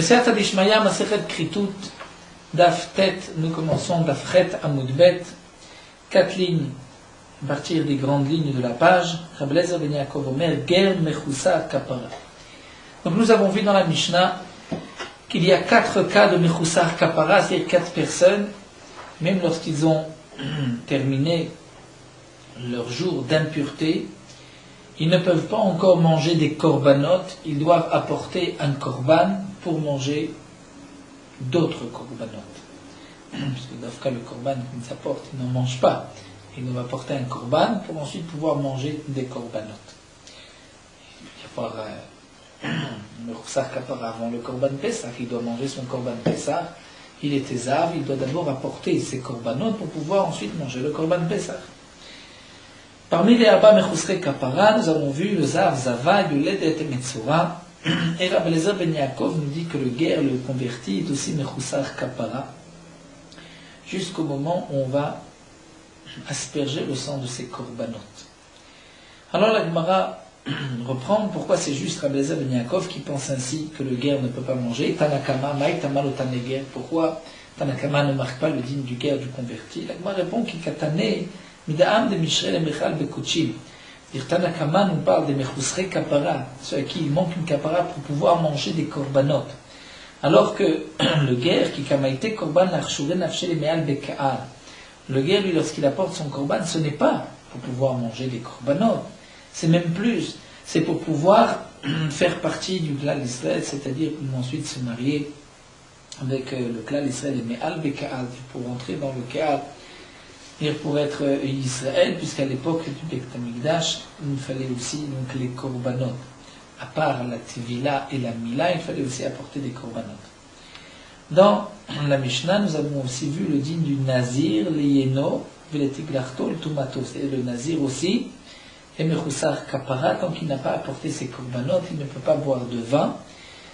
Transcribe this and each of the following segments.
Meseyat Dishmaya, Masechet Kritut, Daf Tet, nous commençons Daf Chet Amud Bet, 4 lignes, à partir des grandes lignes de la page, Rabbi Eliezer ben Yaakov Omer, Ger Mechoussar Kapara. Donc nous avons vu dans la Mishnah qu'il y a 4 cas de Mechoussar Kapara, c'est-à-dire 4 personnes, même lorsqu'ils ont terminé leur jour d'impureté, ils ne peuvent pas encore manger des corbanotes, ils doivent apporter un corban pour manger d'autres corbanotes. Puisque d'Afka, le corban qu'ils apportent, ils n'en mangent pas. Ils doivent apporter un corban pour ensuite pouvoir manger des corbanotes. Il y a le Roussar Kapara avant le corban Pessah, il doit manger son corban Pessah, il est Ezav, il doit d'abord apporter ses corbanotes pour pouvoir ensuite manger le corban Pessah. Parmi les Abba Mechoussre Kapara, nous avons vu le Zav, Zava, le Ledet et Metzora. Et Rabbi Eliezer ben Yaakov nous dit que le guerre, le converti, est aussi Mechoussar Kapara, jusqu'au moment où on va asperger le sang de ses corbanotes. Alors la Gemara reprend pourquoi c'est juste Rabbi Eliezer ben Yaakov qui pense ainsi que le guerre ne peut pas manger. Tanakama, Maïk Tamal o Taneger. Pourquoi Tanakama ne marque pas le digne du guerre du converti? La Gemara répond qu'il katane Mida'am de Mishrel et Mechal Bekochim. Tanakama nous parle des Mechoussre Kapara, ceux à qui il manque une Kapara pour pouvoir manger des corbanotes. Alors que le guerre, qui kamaïté korban l'archoure nafshe le meal beka'al, le guerre, lui, lorsqu'il apporte son korban, ce n'est pas pour pouvoir manger des corbanotes, c'est même plus, c'est pour pouvoir faire partie du clan d'Israël, c'est-à-dire ensuite se marier avec le clan d'Israël et meal beka'al, pour entrer dans le ka'al. Pour être Israël, puisqu'à l'époque du Beit Hamikdash, il fallait aussi donc les corbanotes. À part la Tivila et la Mila, il fallait aussi apporter des corbanotes. Dans la Mishnah, nous avons aussi vu le digne du Nazir, le Yeno, le Tiglarto, le Tumato. C'est le Nazir aussi, et Mechoussar Kapara, tant qu'il n'a pas apporté ses corbanotes, il ne peut pas boire de vin,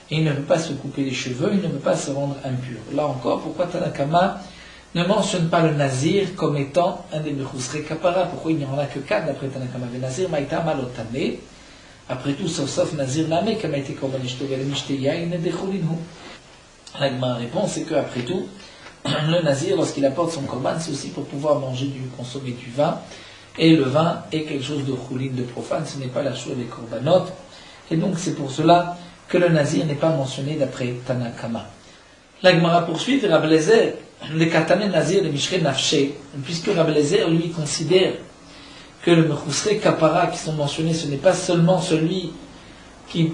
et il ne peut pas se couper les cheveux, il ne peut pas se rendre impur. Là encore, pourquoi Tanakama ne mentionne pas le Nazir comme étant un des Mechoussre Kapara? Pourquoi il n'y en a que 4 d'après Tanakama? Le Nazir Maïta Malotame, après tout, sauf Nazir Name, comme a été Korban Ishtogal Mishteya, il n'est déchoulinhu. La réponse c'est qu'après tout, le Nazir, lorsqu'il apporte son Korban, c'est aussi pour pouvoir consommer du vin, et le vin est quelque chose de choulin, de profane, ce n'est pas la chose des Korbanot, et donc c'est pour cela que le Nazir n'est pas mentionné d'après Tanakama. La Gemara poursuit, Rabbi Eliezer, les Katane Nazir, les Mishre Nafshe, puisque Rabbi Eliezer, lui, considère que le Mechoussre Kapara qui sont mentionnés, ce n'est pas seulement celui qui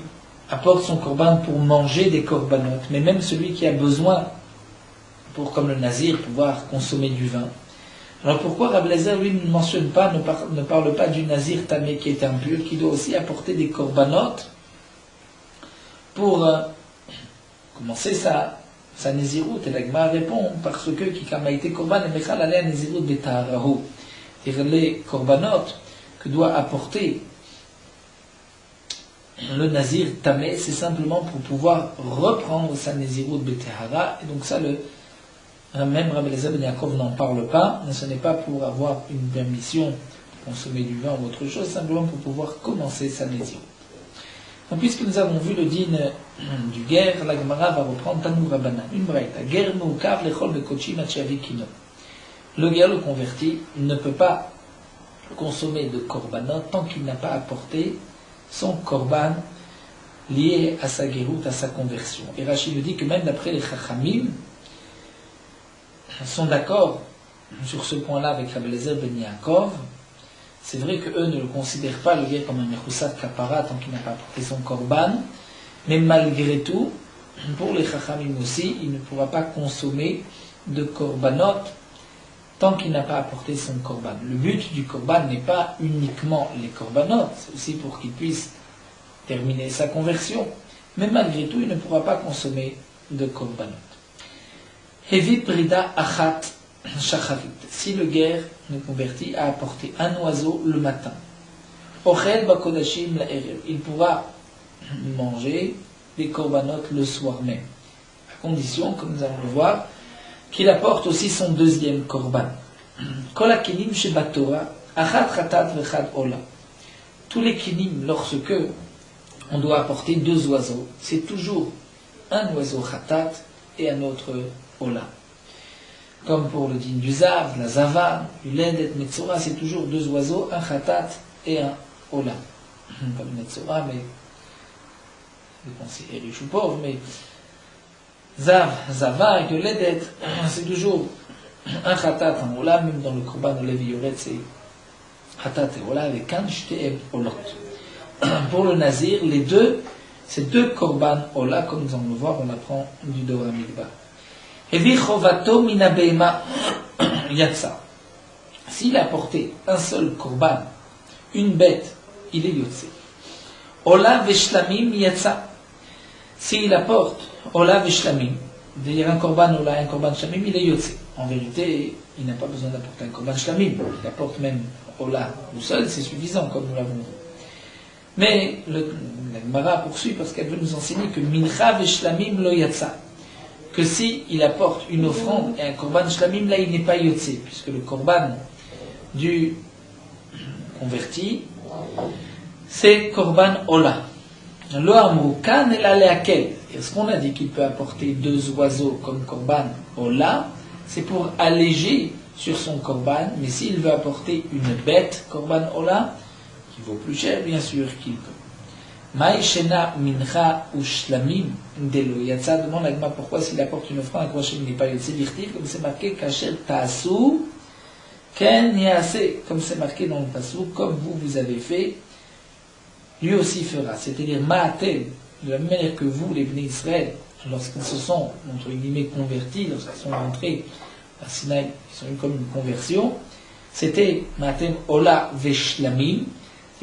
apporte son korban pour manger des corbanotes, mais même celui qui a besoin, pour, comme le Nazir, pouvoir consommer du vin. Alors pourquoi Rabbi Eliezer, lui, ne mentionne pas, ne parle pas du Nazir Tamé qui est impur, qui doit aussi apporter des corbanotes pour commencer sa Nézirut? Et la Gemara répond, parce que qui kamaïté korban et mechal alea Nézirut betaharahu. C'est-à-dire les corbanotes que doit apporter le Nazir Tamé, c'est simplement pour pouvoir reprendre sa Nézirut betahara. Et donc ça, même Rabbi Eliezer ben Yaakov n'en parle pas, mais ce n'est pas pour avoir une permission de consommer du vin ou autre chose, simplement pour pouvoir commencer sa Nézirut. Donc, puisque nous avons vu le dîne du guerre, la Gemara va reprendre Tanu Rabbanan, une braïta. Guerre moukav lechol bekochim atchavikino. Le guerre, le converti, ne peut pas consommer de korbanot tant qu'il n'a pas apporté son korban lié à sa guéroute, à sa conversion. Et Rachid nous dit que même d'après les Chachamim, sont d'accord sur ce point-là avec Rabbi Eliezer ben Yaakov. C'est vrai qu'eux ne le considèrent pas, le guerre, comme un Mechoussar Kapara tant qu'il n'a pas apporté son korban, mais malgré tout, pour les Chachamim aussi, il ne pourra pas consommer de korbanot tant qu'il n'a pas apporté son korban. Le but du korban n'est pas uniquement les korbanot, c'est aussi pour qu'il puisse terminer sa conversion, mais malgré tout, il ne pourra pas consommer de korbanot. Hevi prida achat shacharit. Si le guerre ne converti a apporté un oiseau le matin, ochel bakodashim la'erev, il pourra manger des korbanot le soir même, à condition, comme nous allons le voir, qu'il apporte aussi son deuxième korban. Kol hakinim shebatora achat chatat vechad ola. Tous les kinim, lorsque on doit apporter 2 oiseaux, c'est toujours un oiseau khatat et un autre ola. Comme pour le din du zav, la zava, du ledet, metzora, c'est toujours deux oiseaux, un khatat et un ola. Pas le metzora, mais dépend si c'est riche ou pauvre, mais zav, zava et le ledet, c'est toujours un khatat, un ola, même dans le korban au levi yoret, c'est khatat et ola avec un shte olot. Pour le nazir, les deux, c'est deux korban ola, comme nous allons le voir, on apprend du Dora Mikba. Evi chovato mina beima yatsa. S'il a porté un seul korban, une bête, il est yotse. Ola veshlamim yatsa. S'il apporte ola veshlamim, c'est-à-dire un korban ola, un korban shlamim, il est yotse. En vérité, il n'a pas besoin d'apporter un korban shlamim. Il apporte même ola tout seul, c'est suffisant, comme nous l'avons dit. Mais la Gemara poursuit parce qu'elle veut nous enseigner que mincha veshlamim lo yatsa. Que si il apporte une offrande et un korban shlamim, là il n'est pas yotse, puisque le korban du converti, c'est korban ola. Lo amru kan ela leakel. Est-ce qu'on a dit qu'il peut apporter deux oiseaux comme korban ola? C'est pour alléger sur son korban, mais s'il veut apporter une bête korban ola, qui vaut plus cher, bien sûr qu'il peut. Maïshena mincha ou shlamim delo. Yatsa demande à Gma pourquoi s'il apporte une offrande, à il n'est pas yotse virtif, comme c'est marqué kasher ta'asu ken yase, comme c'est marqué dans le pasou, comme vous avez fait, lui aussi fera. C'est-à-dire ma'atel, de la même manière que vous, les Bnei Israël, lorsqu'ils se sont, entre guillemets, convertis, lorsqu'ils sont rentrés à Sinaï, ils sont eu comme une conversion, c'était ma'atel ola veshlamim,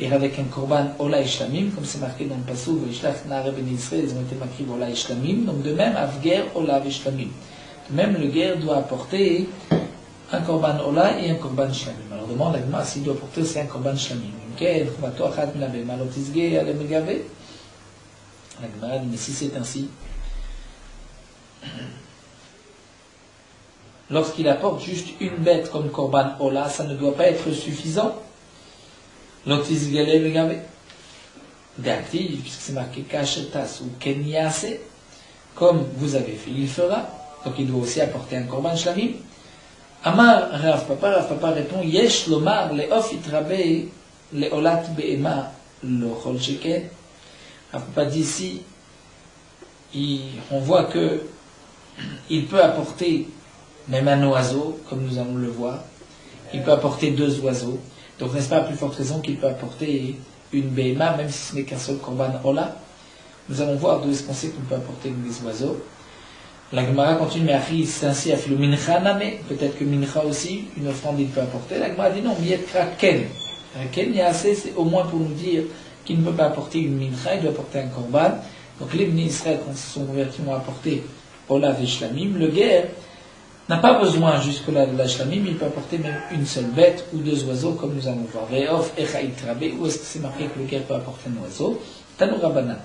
et avec un korban ola et shlamim, comme c'est marqué dans le pasou, Vaishlach na'are ben Israël, ils ont été marqués ola et shlamim. Donc de même, avger ola et shlamim. De même, le guerre doit apporter un korban ola et un korban shlamim. Alors demande à Gma s'il doit apporter aussi un korban shlamim. La Gma dit, mais si c'est ainsi, lorsqu'il apporte juste une bête comme korban ola, ça ne doit pas être suffisant. L'otis galé le gavé. D'actif, puisque c'est marqué kachetas ou kenyase, comme vous avez fait, il fera. Donc il doit aussi apporter un korban shlamim. Amar Rav Papa répond, yesh lomar leof itrabe leolat be'ema lo chol sheken. Rav Papa dit ici, on voit que il peut apporter même un oiseau, comme nous allons le voir. Il peut apporter deux oiseaux. Donc n'est-ce pas à plus forte raison qu'il peut apporter une béma, même si ce n'est qu'un seul korban ola. Nous allons voir d'où est-ce qu'on sait qu'on peut apporter des oiseaux. La Gemara continue, mais Achri, c'est ainsi, a fait le mincha name, peut-être que mincha aussi, une offrande il peut apporter. La Gemara dit non, mietra ken. Ken, il y a assez, c'est au moins pour nous dire qu'il ne peut pas apporter une mincha, il doit apporter un korban. Donc les Bnei Israël, quand ils se sont convertis, ont apporté ola veshlamim. Le guerre n'a pas besoin jusque-là de la shlamim, il peut apporter même une seule bête ou deux oiseaux, comme nous allons voir. Ve'of echaït rabé, où est-ce que c'est marqué que le guerre peut apporter un oiseau? Tanoura banan.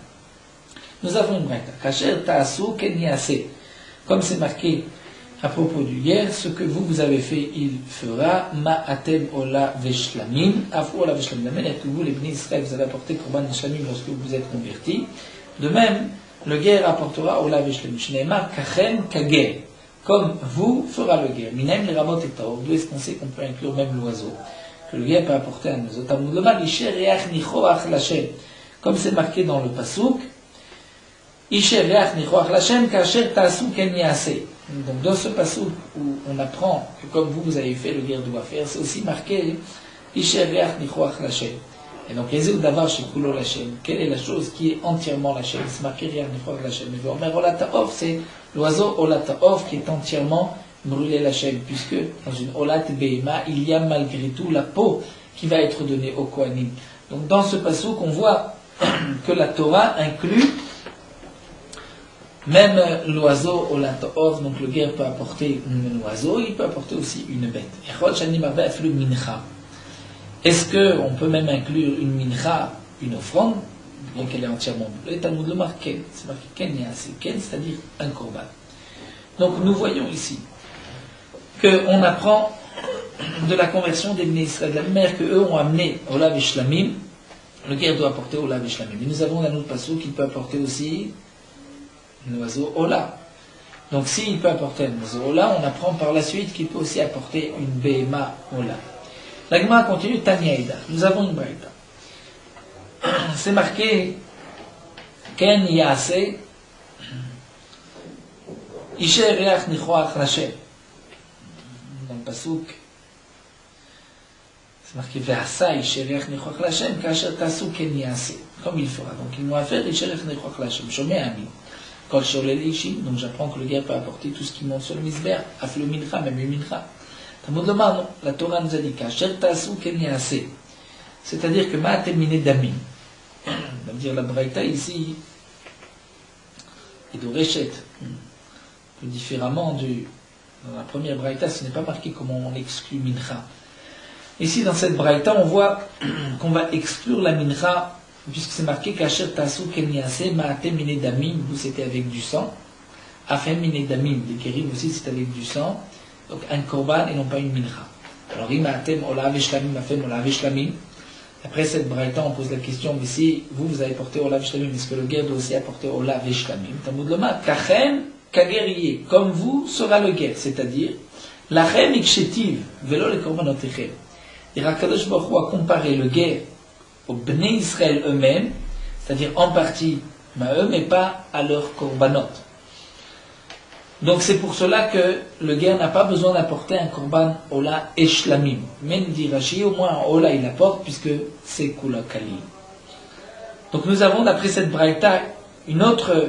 Nous avons une braïta. Kacher ta'asu ken yase. Comme c'est marqué à propos du guerre, ce que vous avez fait, il fera. Ma'atem ola veshlamim. Afu ola veshlamim. La manière que vous, les Bnei Israël, vous avez apporté korban shlamim lorsque vous vous êtes convertis. De même, le guerre apportera ola veshlamim. Shneimar kachem kagel. Comme vous fera le guerre. Minem les rabot et taor. D'où est-ce qu'on sait qu'on peut inclure même l'oiseau? Que le guerre peut apporter un oiseau. Tamud lomar isher reach nichoach lachem. Comme c'est marqué dans le pasouk, isher reach nichoach lachem kasher ta'asu ken yase. Donc dans ce pasouk où on apprend que comme vous avez fait, le guerre doit faire, c'est aussi marqué isher reach nichoach lachem. Et donc, Ezeu Davar chez Kulo Lachem, quelle est la chose qui est entièrement Lachem? C'est marqué rien de Lachem. Mais Omer Olataof, c'est l'oiseau Olataof qui est entièrement brûlé Lachem, puisque dans une Olat Beima, il y a malgré tout la peau qui va être donnée au Kohanim. Donc, dans ce passage, on voit que la Torah inclut même l'oiseau Olataof, donc le guerre peut apporter un oiseau, il peut apporter aussi une bête. Echot Shani Marbe Aflu Mincha. Est-ce qu'on peut même inclure une mincha, une offrande, bien qu'elle est entièrement brûlée? Talmud le marque ken, c'est marqué ken yase, ken, c'est-à-dire un korban. Donc nous voyons ici qu'on apprend de la conversion des Bnei Israël, de la manière qu'eux ont amené Olav et Shlamim, le guerre doit apporter Olav et Shlamim. Et nous avons un autre passage qui peut apporter aussi un oiseau Ola. Donc s'il peut apporter un oiseau Ola, on apprend par la suite qu'il peut aussi apporter une Behema Ola. La Gemara continue, Tanyaïda. Nous avons une braïta. C'est marqué Ken Yase Ishe Reach Nichoach Lashem. Dans le Pasuk, c'est marqué Ve'asa Ishe Reach Nichoach Lashem, Kasher Tasu Ken Yase. Comme il fera. Donc il doit faire Ishe Reach Nichoach Lashem. Shomei Ami. Kol Sholel Ishim. Donc j'apprends que le guerre peut apporter tout ce qui monte sur le Misber. Aflo Mincha, même le Mincha. Talmud Lomar, non. La Torah nous a dit Kasher Tasu Ken Yase. C'est-à-dire que Ma'atemine Damim. On va dire la braïta ici et de Réchet. Plus différemment dans la première braïta, ce n'est pas marqué comment on exclut Mincha. Ici, dans cette braïta, on voit qu'on va exclure la Mincha, puisque c'est marqué Kasher Tasu Kenyase Ma'ate Mine Damim, vous c'était avec du sang. Afem Mine Damim, les Kérim aussi c'est avec du sang. Donc un korban et non pas une Mincha. Alors, Ima'atem Ola Veshlamim, Afem Ola Veshlamim. Après cette braïta, on pose la question, mais si vous avez porté Ola Veshlamim, est-ce que le guerre doit aussi apporter Ola Veshlamim? Talmud Lomar, Kachem, Kaguerrier, comme vous sera le guerre, c'est-à-dire, Lachem Ikshetiv, Velo le Korbanotechem. Et Hakadosh Baruch Hu a comparé le guerre aux Bnei Israël eux-mêmes, c'est-à-dire en partie à eux, mais pas à leurs korbanot. Donc c'est pour cela que le guerre n'a pas besoin d'apporter un korban Ola Eshlamim. Même dit Rashi, au moins un Ola il apporte, puisque c'est Kula Kali. Donc nous avons d'après cette braïta une autre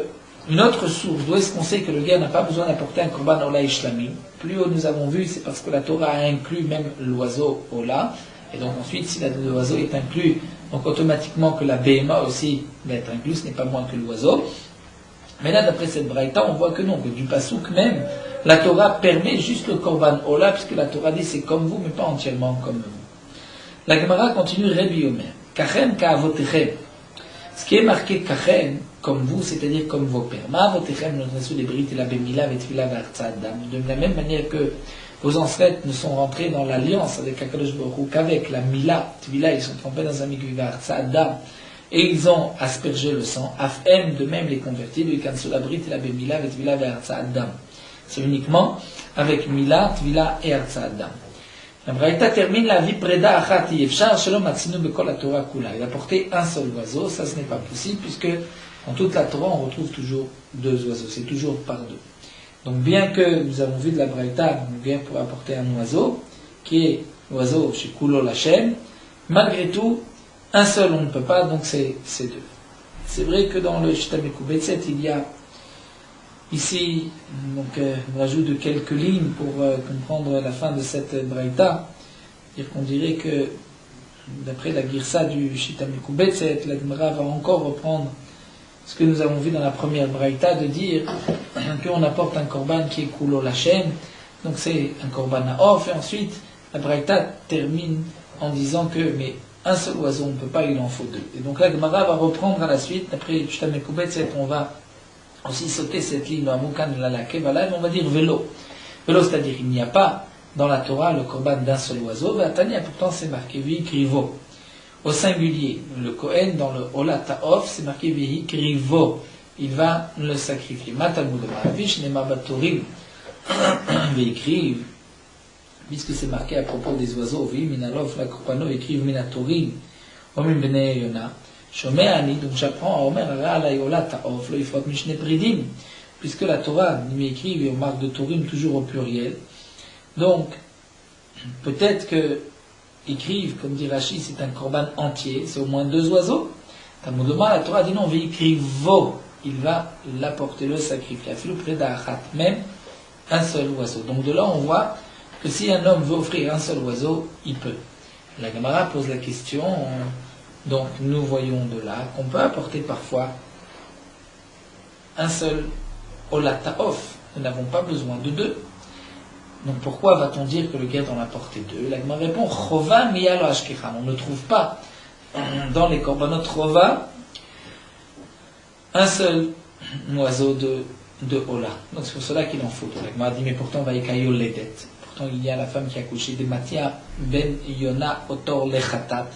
source. D'où est-ce qu'on sait que le guerre n'a pas besoin d'apporter un korban Ola Eshlamim? Plus haut nous avons vu, c'est parce que la Torah a inclus même l'oiseau Ola. Et donc ensuite, si l'oiseau est inclus, donc automatiquement que la Behema aussi va être inclus, ce n'est pas moins que l'oiseau. Mais là, d'après cette braïta, on voit que non, que du pasouk même, la Torah permet juste le korban Ola, puisque la Torah dit c'est comme vous, mais pas entièrement comme vous. La Gemara continue, Rabbi Omer, Kachem ka'avotechem. Ce qui est marqué Kachem, comme vous, c'est-à-dire comme vos pères. Ma'avotechem, notre nation des brites et la Bemila, Vetvila, Ve'artzadam. De la même manière que vos ancêtres ne sont rentrés dans l'alliance avec Hakadosh Baruch Hu qu'avec la Mila, Tvila, ils sont trempés dans un mikveh Ve'artzadam. Et ils ont aspergé le sang. Afem, de même les convertis, le Kansula Brit et la Bemila, Vetvila, Ve'arza Adam. C'est uniquement avec Mila, Tvila et Arza Adam. La Braïta termine la vie preda achati efshar shalom matzinu bekol la Torah kula. Il a porté un seul oiseau, ça ce n'est pas possible, puisque dans toute la Torah on retrouve toujours deux oiseaux, c'est toujours par deux. Donc bien que nous avons vu de la Braïta, on vient pour apporter un oiseau, qui est l'oiseau chez Kulo Lachem, malgré tout, un seul, on ne peut pas, donc c'est deux. C'est vrai que dans le Shita Mekubetset, il y a ici donc, un rajout de quelques lignes pour comprendre la fin de cette braïta. C'est-à-dire qu'on dirait que, d'après la girsa du Shita Mekubetset, la Gemara va encore reprendre ce que nous avons vu dans la première braïta, de dire qu'on apporte un korban qui est Kulo Lachem, donc c'est un korban à off, et ensuite la braïta termine en disant que, mais un seul oiseau, on ne peut pas, il en faut deux. Et donc là, Gemara va reprendre à la suite, après Shita Mekubetset, on va aussi sauter cette ligne, Amukan Lalake, voilà, et on va dire vélo. Vélo, c'est-à-dire il n'y a pas dans la Torah le korban d'un seul oiseau, Vatania, pourtant c'est marqué Vihi Krivo. Au singulier, le Kohen, dans le Ola Ta'of, c'est marqué Vihi Krivo. Il va le sacrifier. Matalmud Ma'avish, Nema Batorim, Vihi Kriv. Puisque c'est marqué à propos des oiseaux, Minalof, la Korpano, écrivent Minatorim, Omim Bene Yona, Shomeani, donc j'apprends à Omer, Ala Yola Ta'of, lo Ifrot Mishne Pridim, puisque la Torah lui écrive et on marque de Torim toujours au pluriel. Donc, peut-être que écrivent, comme dit Rashi, c'est un korban entier, c'est au moins deux oiseaux. Talmud Lomar, la Torah dit non, Veikrivo, il va l'apporter, le sacrifier, Afilou Preda Achat, même un seul oiseau. Donc de là, on voit que si un homme veut offrir un seul oiseau, il peut. La Gemara pose la question, donc nous voyons de là qu'on peut apporter parfois un seul Olata'of. Nous n'avons pas besoin de deux. Donc pourquoi va-t-on dire que le guerre en a porté deux? La Gemara répond, Chova miyalo ashkecham. On ne trouve pas dans les korbanot Chova un seul oiseau de Ola. Donc c'est pour cela qu'il en faut. La Gemara dit, mais pourtant, vaïkayo ledet. Il y a la femme qui a accouché de Matia ben Yona otor lechatat.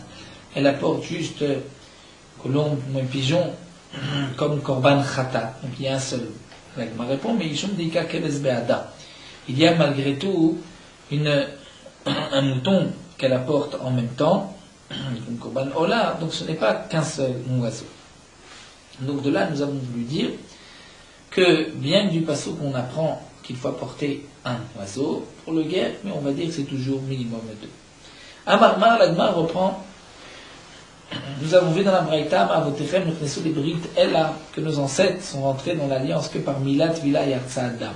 Elle apporte juste colombe ou un pigeon comme korban chatat. Donc il y a un seul La Gemara répond, mais Ishum Deika Keves Beada. Il y a malgré tout un mouton qu'elle apporte en même temps, une korban ola, donc ce n'est pas qu'un seul oiseau. Donc de là, nous avons voulu dire que bien que du passage qu'on apprend qu'il faut apporter un oiseau pour le guerre, mais on va dire que c'est toujours minimum 2. Amarmar, la Gemara reprend. Nous avons vu dans la Braïta, Avotechem, les Brites, Ella, que nos ancêtres sont rentrés dans l'alliance que par Milat, Vila et Artsa Adam.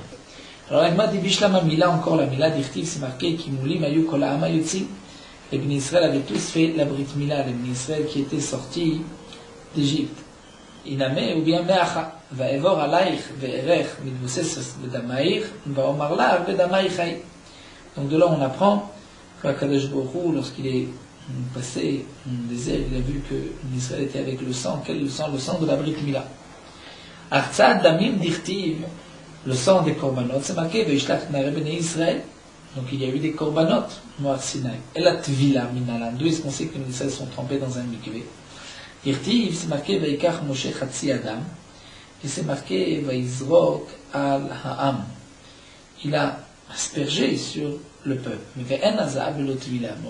Alors la Gemara dit Bishlama Mila, encore la Mila, d'Irtiv, c'est marqué Kimuli, Mayu, Kola, Amayutsi. Les Bnei Israël avaient tous fait la Brit Mila, les Bnei Israël qui étaient sortis d'Égypte. Iname, ou bien Meacha, Vaevor Alaich, Ve'erech, Midvoses, Vedamaïr, Vaomarlar, Vedamaïchai. Donc de là on apprend qu'Akadosh Baruch Hu, lorsqu'il est passé dans le désert, il a vu que l'Israël était avec le sang. Quel est le sang? Le sang de la Brit Mila. Artsad Damim Dirtiv, le sang des korbanot, c'est marqué Veishlach Nare Bnei Israël. Donc il y a eu des korbanot, Noir Sinaï. Et la Tvila Minalan. D'où est-ce qu'on sait que les Israël sont trempés dans un mikvé? Dirtiv, c'est marqué Vaikach Moshe Chatsi Adam. Et c'est marqué Vaizrok al Ha'am. Il a aspergé sur le peuple. Mais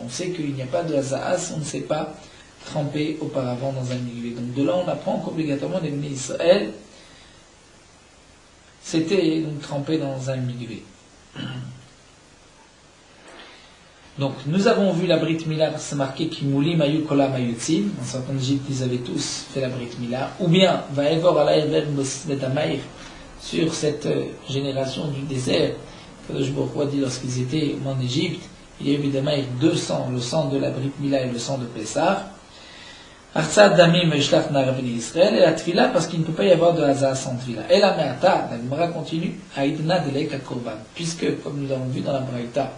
on sait qu'il n'y a pas de Hazaas, on ne s'est pas trempé auparavant dans un mikvé. Donc de là on apprend qu'obligatoirement les Bnei Israël s'étaient donc trempés dans un mikvé. Donc nous avons vu la Brit Mila, c'est marqué Kimuli Mayu Kola Mayutzin. En certains Égypte, ils avaient tous fait la Brit Mila. Ou bien Vaevor Alaïver Betamaïr, sur cette génération du désert. Kadosh Baruch Hu a dit lorsqu'ils étaient en Égypte, il y a évidemment deux sangs, le sang de la Brit Mila et le sang de Pessah. Artsad Damim Veishlach Nare Bnei Israël, et la Tvila, parce qu'il ne peut pas y avoir de Hazah sans Tvila. Et la Me'ata, la Gemara continue, Aïdna Delek HaKorban, puisque, comme nous avons vu dans la Braïta,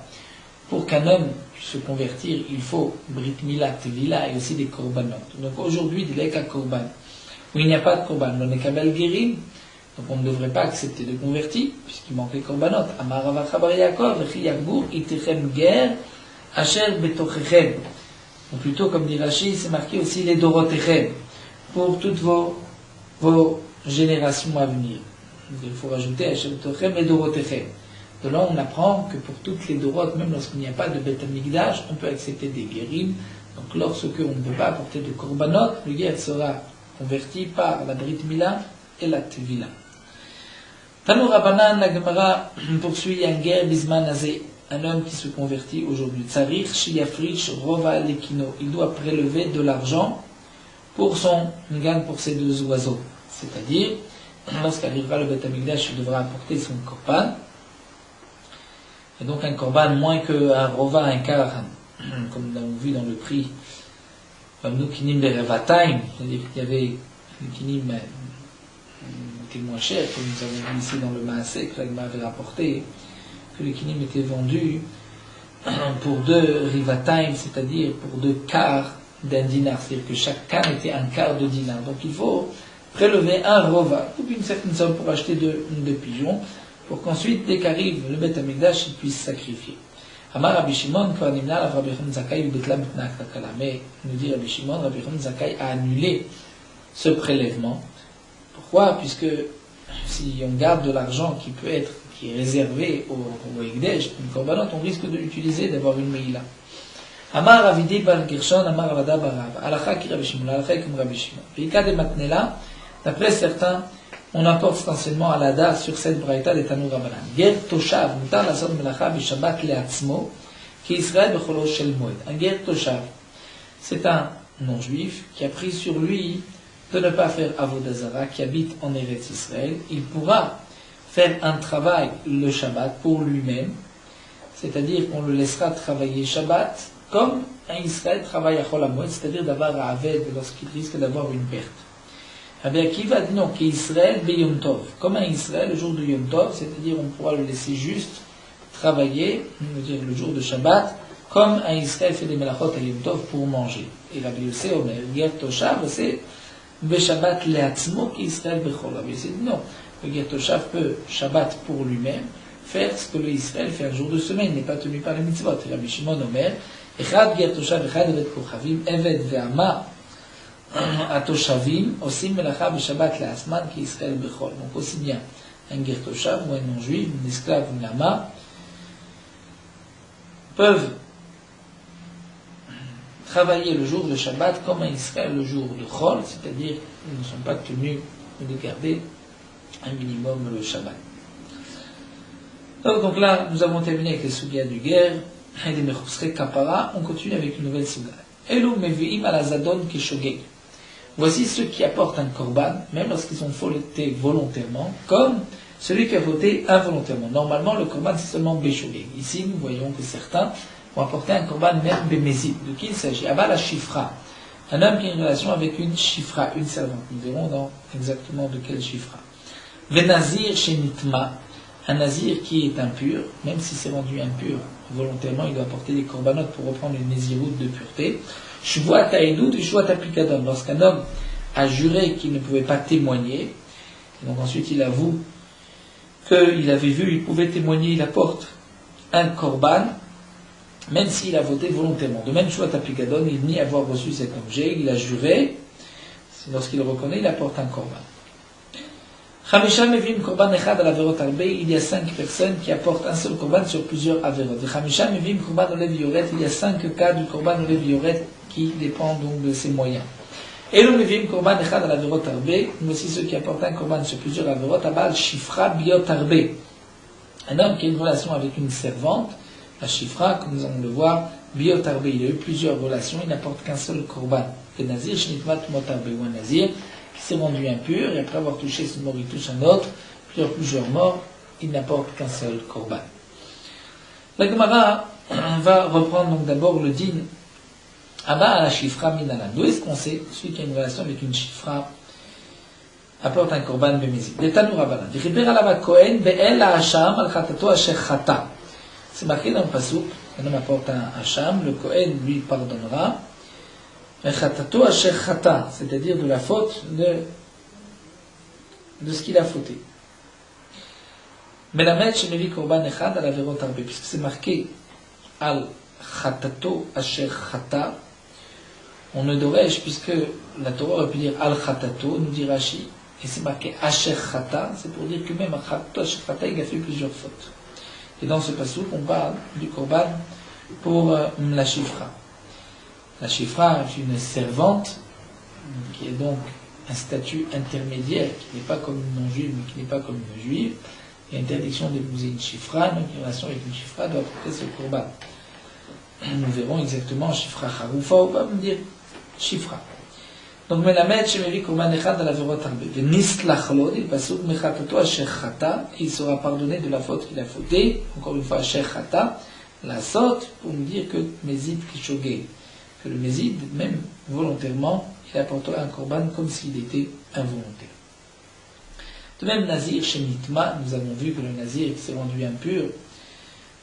pour qu'un homme puisse se convertir, il faut Brit Mila, Tvila et aussi des Korbanot. Donc aujourd'hui, Delek HaKorban, où il n'y a pas de Korban, on est Kabel Gerim. Donc on ne devrait pas accepter de convertir, puisqu'il manque les korbanot. Amar Avachabar Yaakov, Vechi Yargur, Itechem Ger, Asher Betochechem. Ou plutôt, comme dit Rashi, c'est marqué aussi les Dorotechem, pour toutes vos générations à venir. Il faut rajouter Asher Betochechem et Dorotechem. De là, on apprend que pour toutes les Dorotes, même lorsqu'il n'y a pas de Beth Amikdash, on peut accepter des guérim. Donc lorsque on ne peut pas apporter de korbanot, le guerre sera converti par la Brit Mila et la Tvila. Tanu Rabbanan, la Gemara poursuit un guerre bisman azé, un homme qui se convertit aujourd'hui. Tsarir shiyafrish rova lekino. Il doit prélever de l'argent pour son gagne pour ses deux oiseaux. C'est-à-dire, lorsqu'arrivera le Beth Amikdash, il devra apporter son korban. Et donc un korban moins qu'un rova, un quart, comme nous l'avons vu dans le prix, comme nous kinim berevataim, c'est-à-dire qu'il y avait le kinim était moins cher, comme nous avons vu ici dans le Maasé, que l'Agma avait rapporté, que le kinim était vendu pour 2 rivataim, c'est-à-dire pour 2 quarts d'un dinar, c'est-à-dire que chaque canne était un quart de dinar. Donc il faut prélever un rova, ou une certaine somme pour acheter 2 pigeons, pour qu'ensuite, dès qu'arrive le Beth Amikdash, il puisse sacrifier. Amar Rabbi Shimon, quand Nimna, Rabbi Chon Zakai, Betla Betna Kakala. Mais, nous dit Rabbi Shimon, Rabbi Chon Zakai a annulé ce prélèvement. Pourquoi? Puisque si on garde de l'argent qui est réservé au Ekdesh, une korbanot, on risque de l'utiliser, d'avoir une meïla. Amar Avidi Bar Gershon, Amar Avada Barav. Alacha ki Rabbi Shimon, Alacha comme Rabbi Shimon. Pika de Matnela, d'après certains, on apporte cet enseignement à l'Ada sur cette braïta des Tanu Rabbanan. Ger Toshav, mutar lasot melacha bishabat leatzmo, ki Israël becholo shel moed. Un ger Toshav, c'est un non-juif qui a pris sur lui de ne pas faire Avodah Zara, qui habite en Eretz Israël. Il pourra faire un travail le Shabbat pour lui-même, c'est-à-dire qu'on le laissera travailler Shabbat comme un Israël travaille à Chol HaMoed, c'est-à-dire d'avoir à Aved lorsqu'il risque d'avoir une perte. Rabbi Akiva dit non, qu'Israël be Yom Tov, comme un Israël le jour de Yom Tov, c'est-à-dire on pourra le laisser juste travailler, on veut dire le jour de Shabbat, comme un Israël fait des melachot à Yom Tov pour manger. Et Rabbi Yossé Omer, Ger Toshav, c'est be Shabbat leatzmo qu'Israël bechol. Rabbi Yossé dit non, le Ger Toshav peut Shabbat pour lui-même faire ce que le Israël fait un jour de semaine, il n'est pas tenu par les mitzvot. Et Rabbi Shimon Omer, Echad Ger Toshav, Echad Evet Kochavim, Evet Ve'ama Atoshavim, Osim Melacha B'Shabbat Le'asman, qui Israël Bechol. Donc aussi bien un Gertoshav ou un non-juif, un esclave ou une lama, peuvent travailler le jour de Shabbat comme un Israël le jour de Chol, c'est-à-dire qu'ils ne sont pas tenus de garder un minimum le Shabbat. Donc là, nous avons terminé avec les Sugyas du guerre, et les Mechusre Kapara, on continue avec une nouvelle Sugya. Elu mevi'im ala zadon kishogeg. Voici ceux qui apportent un korban, même lorsqu'ils ont voté volontairement, comme celui qui a voté involontairement. Normalement, le korban, c'est seulement Beshogeg. Ici, nous voyons que certains vont apporter un korban même Bemezid. De qui il s'agit? Abba la Shifra. Un homme qui a une relation avec une Shifra, une servante. Nous verrons exactement de quelle Shifra. Venazir Shenitma. Un nazir qui est impur, même si c'est rendu impur volontairement, il doit apporter des corbanotes pour reprendre une nésiroute de pureté. Shvuat ha'edut et shvuat ha'pikadon. Lorsqu'un homme a juré qu'il ne pouvait pas témoigner, et donc ensuite il avoue qu'il avait vu, il pouvait témoigner, il apporte un korban, même s'il a voté volontairement. De même, shvuat ha'pikadon, il nie avoir reçu cet objet, il a juré, lorsqu'il le reconnaît, il apporte un korban. Chamisha mevim korban echad al averot arbe, il y a 5 personnes qui apportent un seul korban sur plusieurs averot. Chamisha mevim korban olev yoret, il y a 5 cas du korban olev yoret qui dépend donc de ses moyens. Elo mevim korban echad al averot arbe, voici ceux qui apportent un korban sur plusieurs averot, abal shifra biot arbe. Un homme qui a une relation avec une servante, la shifra, comme nous allons le voir, biot arbe, il a eu plusieurs relations, il n'apporte qu'un seul korban. Le nazir, shnitmat mot arbe, ou un nazir, qui s'est rendu impur, et après avoir touché ce mort, il touche un autre, plusieurs morts, il n'apporte qu'un seul korban. La Gemara va reprendre donc d'abord le din Abba à la Shifra minalan. D'où est-ce qu'on sait, celui qui a une relation avec une Shifra apporte un korban bemezid. De Tanour Rabbanan. Dichiber alava Kohen be'el ha'asham al chatato asher chata. C'est marqué dans le pasuk, un homme apporte un hacham, le Kohen lui pardonnera, c'est-à-dire de la faute de ce qu'il a fauté. Puisque c'est marqué al chatato asher chata, on ne devrait, puisque la Torah aurait pu dire al chatato, nous dit Rashi, et c'est marqué asher chata, c'est pour dire que même al chatato asher chata, il a fait plusieurs fautes. Et dans ce passage, on parle du korban pour la Shifra. La Shifra est une servante, qui est donc un statut intermédiaire, qui n'est pas comme une non-juive, mais qui n'est pas comme une juive. Il y a interdiction d'épouser une Shifra, donc une relation avec une Shifra doit porter ce korban. Nous verrons exactement Shifra Haroufa, ou pas me dire Shifra. Donc, Melamed, Shemevi Korban Echad à la Verot Arbe. Venistlachlod, il passe au Mechatato Asher Chata, et il sera pardonné de la faute qu'il a fautée. Encore une fois, Asher Chata, la saute, pour me dire que Mezid Kishogé. Que le Mézid, même volontairement, il apportera un korban comme s'il était involontaire. De même, Nazir, chez Nitma, nous avons vu que le Nazir qui s'est rendu impur,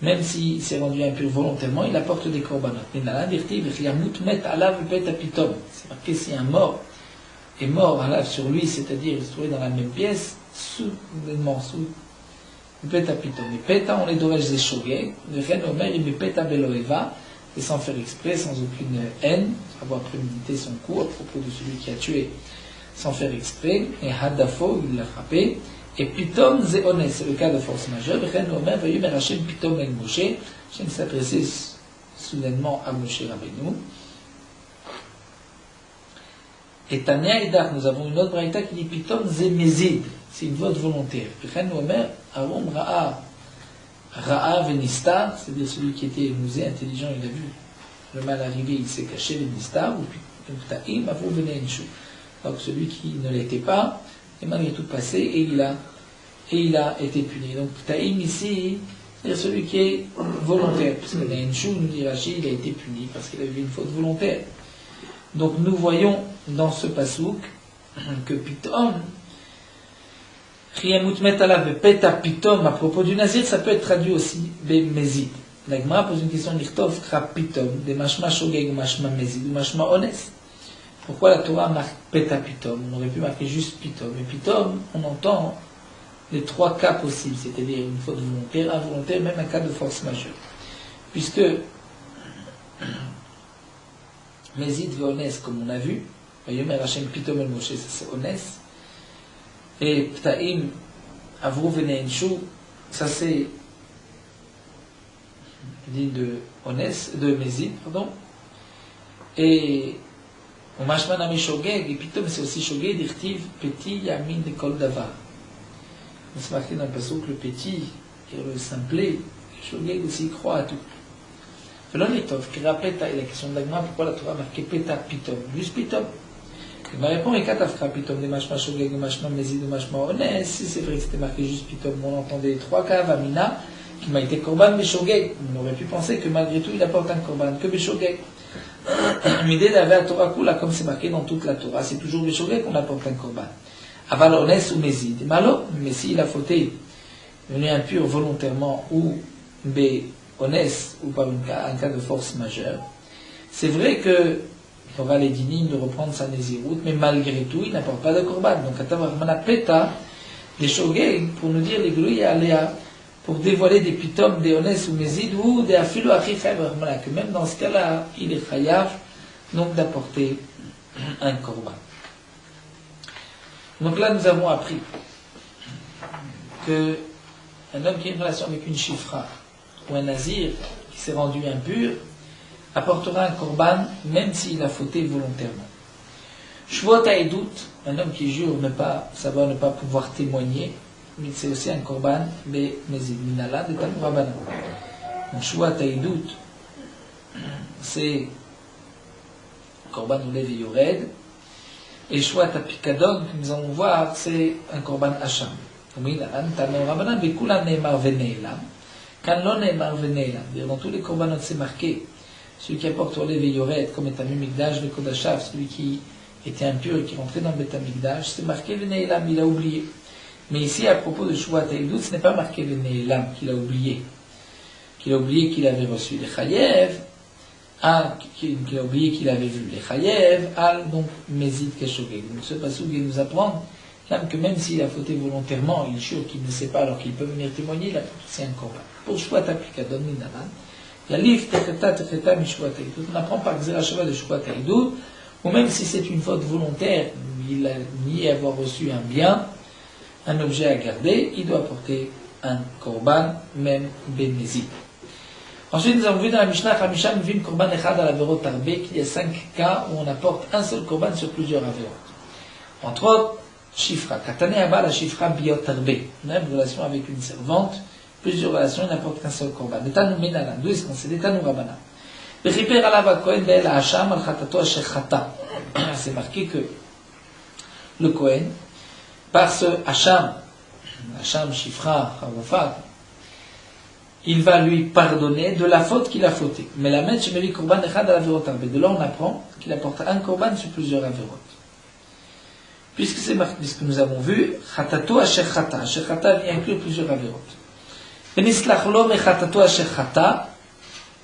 même s'il s'est rendu impur volontairement, il apporte des korbanot. Mais dans l'inverti, c'est marqué si un mort est mort sur lui, c'est-à-dire il se trouvait dans la même pièce, soudainement, sous le pétapitom. Les pétas, on les doresh des shogeg, le ren omer, il met péta beloeva, et sans faire exprès, sans aucune haine, avoir prémédité son coup à propos de celui qui a tué, sans faire exprès, et hadafo, il l'a frappé, et pitom zeones, c'est le cas de force majeure, et ren omer, vayum erachem pitom el Moshe, Hachem s'adressait soudainement à Moshe Rabbeinu. Et Tania Edach, nous avons une autre braïta qui dit pitom zemezid, c'est une vote volontaire. Et ren omer, arom ra'a, Ra'a Venistar, c'est-à-dire celui qui était musée, intelligent, il a vu le mal arriver, il s'est caché, Venistar, ou Ptaim, Avou Venenshu. Donc celui qui ne l'était pas, est malgré tout passé, et il a été puni. Donc Ptaim ici, c'est-à-dire celui qui est volontaire, parce que Venenshu, nous dit Rashi, il a été puni, parce qu'il avait une faute volontaire. Donc nous voyons dans ce pasouk que Pitom, à propos du nazir, ça peut être traduit aussi Bemezid. La Gemara pose une question d'Irtov, Pitom, des mashma shogeg ou mashma mezid ou mashma ones. Pourquoi la Torah marque Petapitom? On aurait pu marquer juste Pitom. Mais Pitom, on entend les 3 cas possibles, c'est-à-dire une faute volontaire, involontaire, même un cas de force majeure. Puisque Mezid ve ones, comme on a vu, Vayomer Hashem Pitom el Moshe, ça c'est ones. Et Ptaim, Avrou Venenshu, ça c'est dit de Mézid, pardon. Et au Mashman Ami Shogeg, et Pitom c'est aussi Shogeg, d'Irtiv, Petit Yamin de Kol Davar. C'est marqué dans le passage que le petit, qui est le simplet, Shogeg aussi croit à tout. Velon Etov, qui rappelle la question de l'Agma, pourquoi la Torah a marqué Peta Pitom, juste Pitom. Il m'a répondu, et Katafra Pitom, des Mashma Shogeg, des Mashma Mézid, des Mashma Ones, si c'est vrai que c'était marqué juste Pitom, on entendait trois cas, Amina, qui m'a été Korban Beshogeg. On aurait pu penser que malgré tout, il apporte un Korban que Beshogeg. L'idée d'avait la Torah Kula, comme c'est marqué dans toute la Torah, c'est toujours Beshogeg qu'on apporte un Korban. Aval Ones ou Mézid. Mais s'il a fauté, venu impur volontairement ou Ones ou par un cas de force majeure, c'est vrai que il aura les dinim de reprendre sa Néziroute, mais malgré tout, il n'apporte pas de Korban. Donc, Atavarmana Peta, les Shogeg, pour nous dire les Glouï Aléa, pour dévoiler des pitom, des ones ou mézid, ou des afilo achifem, que même dans ce cas-là, il est chayav, donc d'apporter un korban. Donc là, nous avons appris que un homme qui a une relation avec une chifra, ou un nazir, qui s'est rendu impur, apportera un korban, même s'il a fauté volontairement. Shvot haïdout, un homme qui jure ne pas savoir, ne pas pouvoir témoigner, mais c'est aussi un korban, mais minala de Talmud Rabbanan. Donc, Shua Taïdout, c'est korban Olev et Yored, et Shua Tapikadon, que nous allons voir, c'est un korban Hacham. Minala de Talmud Rabbanan, mais Kula Neymar Veneelam, Kanlon Neymar Veneelam. Dans tous les korbanot, c'est marqué, celui qui apporte Olev et Yored, comme est un Mikdash, le Kodashav, celui qui était impur et qui rentrait dans le Bet Mikdash, c'est marqué Veneelam, il a oublié. Mais ici, à propos de Shua Taïdout, ce n'est pas marqué le Néelam qu'il a oublié qu'il avait reçu. Les Chayev, qu'il a oublié qu'il avait vu. Les Chayev, donc Mézid Keshogeg. Donc ce passage nous apprend que même s'il a fauté volontairement, il jure qu'il ne sait pas alors qu'il peut venir témoigner, il a c'est un korban. Pour Shua Tapikadon Minalan, il y a Lif Techeta Mishua Taïdout. On n'apprend pas Xera Shava de Shua Taïdout, ou même si c'est une faute volontaire, il a nié avoir reçu un bien, un objet à garder, il doit porter un korban, même bénézid. Ensuite, nous avons vu dans la Mishnah, Hamisha Mivim korban echad al averot tarbe, qu'il y a 5 cas où on apporte un seul korban sur plusieurs averot. Entre autres, Shifra. Katane Abba, la Shifra biot tarbe. On a une relation avec une servante, plusieurs relations, il n'apporte qu'un seul korban. Netanu menalan. D'où est-ce qu'on sait? Netanu rabana. Bechiper alava kohen be'el ha'asham al chatato asher chata. C'est marqué que le Kohen, par ce Hacham, Shifra, Haroufa, il va lui pardonner de la faute qu'il a fautée. Mais la mettre chez Mevi Korban Echad à l'Averot Arbe. De là, on apprend qu'il apporte un Korban sur plusieurs Averot. Puisque c'est marqué, puisque nous avons vu, Chatato Asher Chata. Asher Chata vient inclure plusieurs Averot. Benislach lo me Chatato Asher Chata.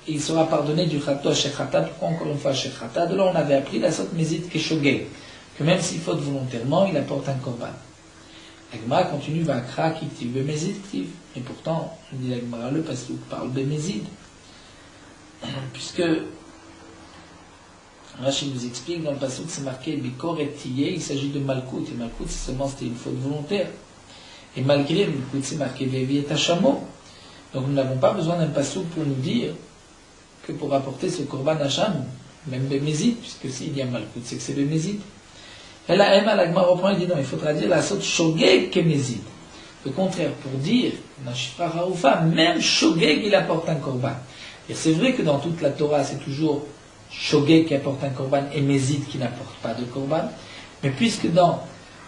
Et il sera pardonné du Chatato Asher Chata. Pourquoi encore une fois Asher Chata? De là, on avait appris la sorte Mézid Keshogeg. Que même s'il faute volontairement, il apporte un Korban. L'Agmara continue, va kra kiktiv bemezid ktiv. Et pourtant, dit l'Agmara, le pasuk parle de Mézid. Puisque Rachid nous explique, dans le pasuk, c'est marqué Bikor et Tiyé, il s'agit de Malkout. Et Malkout, c'est seulement c'était une faute volontaire. Et malgré Malkout, c'est marqué Vevi et Hachamo. Donc nous n'avons pas besoin d'un pasuk pour nous dire que pour apporter ce Korban Hacham, même Bemezid, puisque s'il y a Malkout, c'est que c'est Bemezid. Et là, Emma, l'Agma reprend et dit non, il faudra dire la sorte Shogeg Kemezid. Le contraire, pour dire, dans Shifra Haroufa, même Shogeg, il apporte un korban. Et c'est vrai que dans toute la Torah, c'est toujours Shogeg qui apporte un korban et Mezid qui n'apporte pas de korban. Mais puisque dans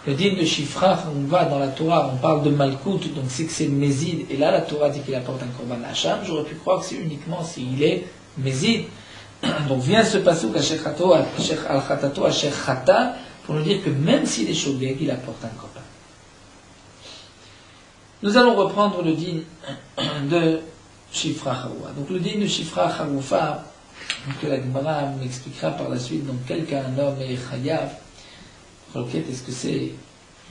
le din de Shifra, on va dans la Torah, on parle de Malkout, donc c'est que c'est Mezid, et là la Torah dit qu'il apporte un korban Hacham, j'aurais pu croire que c'est uniquement s'il est Mezid. Donc vient ce pasuk al-Chatato Asher Chata, pour nous dire que même s'il est Shogeg, il apporte un korban. Nous allons reprendre le din de Shifra Haroua. Donc le din de Shifra Haroufa, que la Gemara m'expliquera par la suite, donc quelqu'un, un homme est chayav. Est-ce que c'est